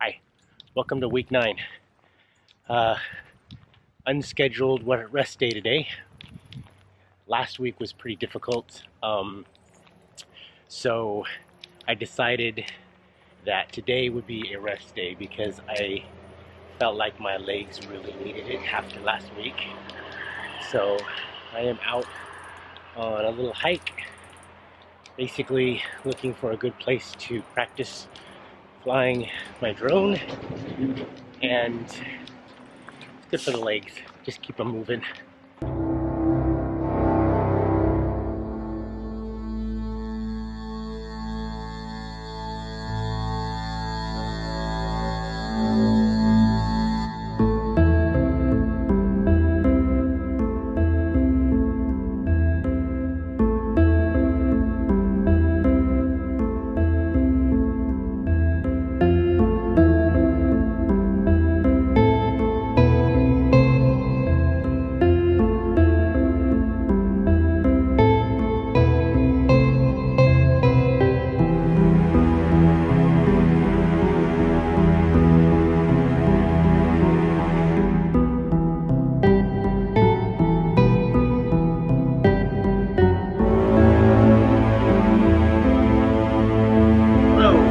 Hi, welcome to week 9. Unscheduled rest day today. Last week was pretty difficult, so I decided that today would be a rest day because I felt like my legs really needed it after last week. So I am out on a little hike, basically looking for a good place to practice flying my drone, and it's good for the legs. Just keep them moving.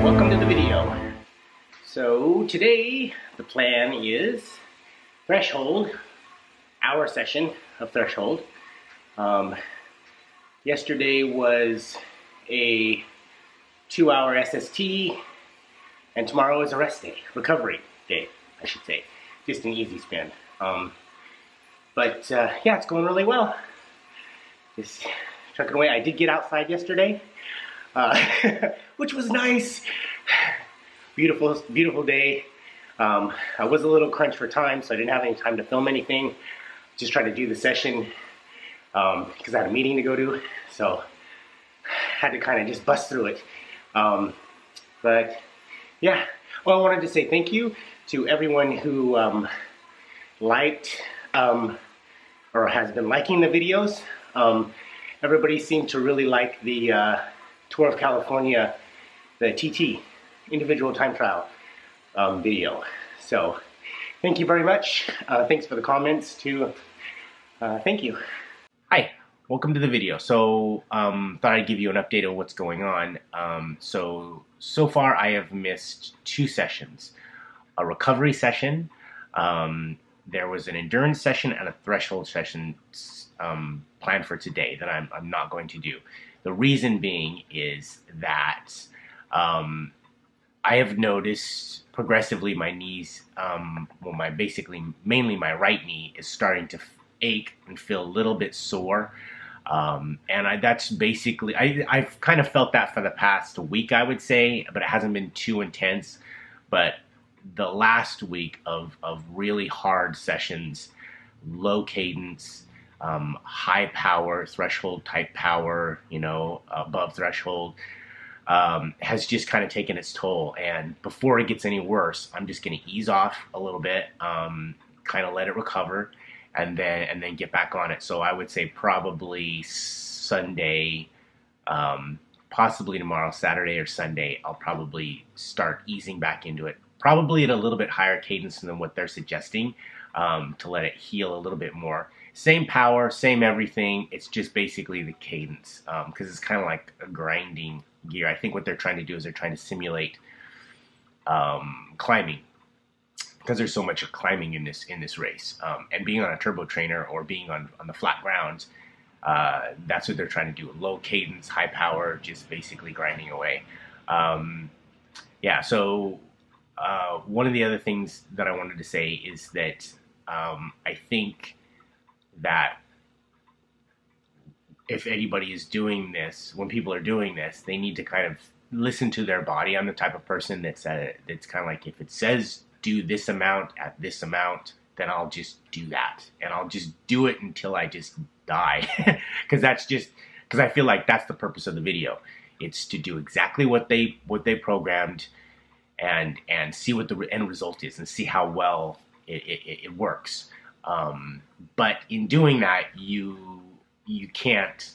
Welcome to the video. So today the plan is Threshold, our session of Threshold. Yesterday was a 2-hour SST, and tomorrow is a rest day, recovery day, I should say. Just an easy spin. Yeah, it's going really well. Just trucking away. I did get outside yesterday. Which was nice. Beautiful, beautiful day. I was a little crunched for time, so I didn't have any time to film anything. Just tried to do the session because I had a meeting to go to, so had to kind of just bust through it. But yeah, well, I wanted to say thank you to everyone who liked or has been liking the videos. Everybody seemed to really like the Tour of California, the TT, individual time trial video. So thank you very much. Thanks for the comments too. Thank you. Hi, welcome to the video. So thought I'd give you an update of what's going on. So far I have missed 2 sessions. A recovery session, there was an endurance session and a threshold session planned for today that I'm not going to do. The reason being is that I have noticed progressively my knees, mainly my right knee is starting to ache and feel a little bit sore. That's basically, I've kind of felt that for the past week, I would say, but it hasn't been too intense. But the last week of really hard sessions, low cadence, high power, threshold type power, above threshold, has just kind of taken its toll. And before it gets any worse, I'm just going to ease off a little bit, kind of let it recover, and then get back on it. So I would say probably Sunday, possibly tomorrow, Saturday or Sunday, I'll probably start easing back into it. Probably at a little bit higher cadence than what they're suggesting, to let it heal a little bit more. Same power, same everything, it's just basically the cadence, because it's kind of like a grinding gear. I think what they're trying to do is they're trying to simulate climbing, because there's so much climbing in this race, and being on a turbo trainer or being on the flat grounds, that's what they're trying to do. Low cadence, high power, just basically grinding away. Yeah, so one of the other things that I wanted to say is that I think that if anybody is doing this, when people are doing this, they need to kind of listen to their body. I'm the type of person that's kind of like, if it says do this amount at this amount, then I'll just do that, and I'll just do it until I just die. because I feel like that's the purpose of the video. It's to do exactly what they programmed, and see what the end result is, and see how well it works. But in doing that, you can't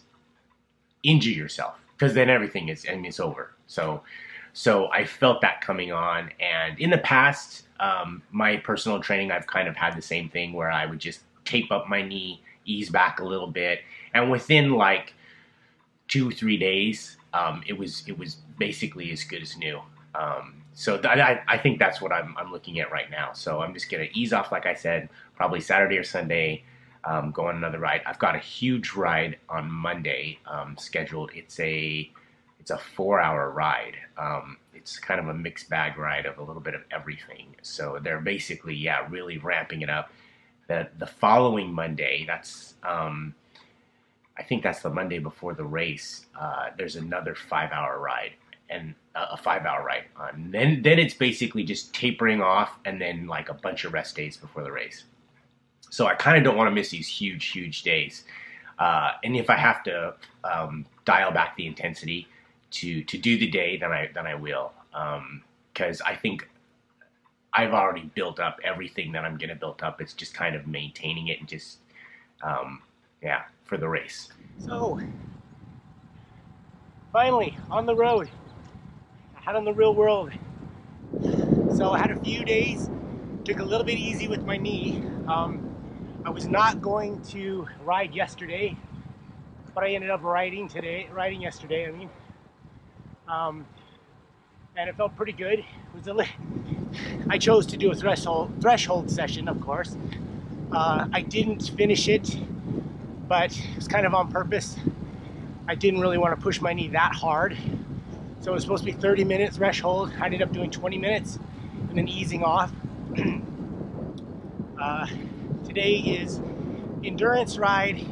injure yourself, because then everything is, it's over. So So I felt that coming on. And in the past, my personal training, I've kind of had the same thing where I would just tape up my knee, ease back a little bit, and within like 2 or 3 days, it was basically as good as new. So I think that's what I'm looking at right now. So I'm just gonna ease off, like I said, probably Saturday or Sunday, go on another ride. I've got a huge ride on Monday scheduled. It's a 4-hour ride. It's kind of a mixed bag ride of a little bit of everything. So they're basically, yeah, really ramping it up. The following Monday, that's I think that's the Monday before the race. There's another 5-hour ride and a 5-hour ride. Then it's basically just tapering off and then like a bunch of rest days before the race. So I kind of don't want to miss these huge days. And if I have to dial back the intensity to do the day, then I will. Because I think I've already built up everything that I'm going to build up. It's just kind of maintaining it and just, yeah, for the race. So, finally, on the road. Out in the real world. So I had a few days, took a little bit easy with my knee. I was not going to ride yesterday, but I ended up riding yesterday, I mean. And it felt pretty good. It was I chose to do a threshold session, of course. I didn't finish it, but it was kind of on purpose. I didn't really want to push my knee that hard. So it was supposed to be 30 minutes threshold. I ended up doing 20 minutes and then easing off. Today is endurance ride,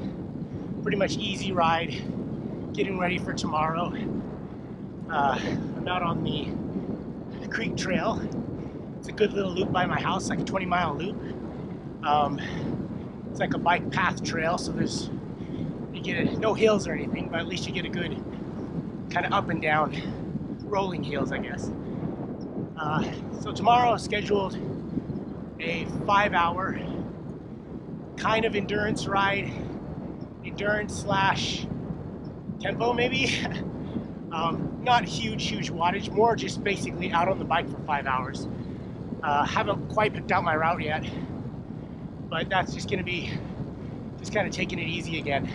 pretty much easy ride, getting ready for tomorrow. I'm out on the creek trail. It's a good little loop by my house, like a 20-mile loop. It's like a bike path trail, so you get no hills or anything, but at least you get a good kind of up and down rolling hills, I guess. So tomorrow is scheduled a 5-hour kind of endurance ride, endurance / tempo maybe. Not huge wattage, more just basically out on the bike for 5 hours. Haven't quite picked out my route yet, but that's just gonna be just kind of taking it easy again.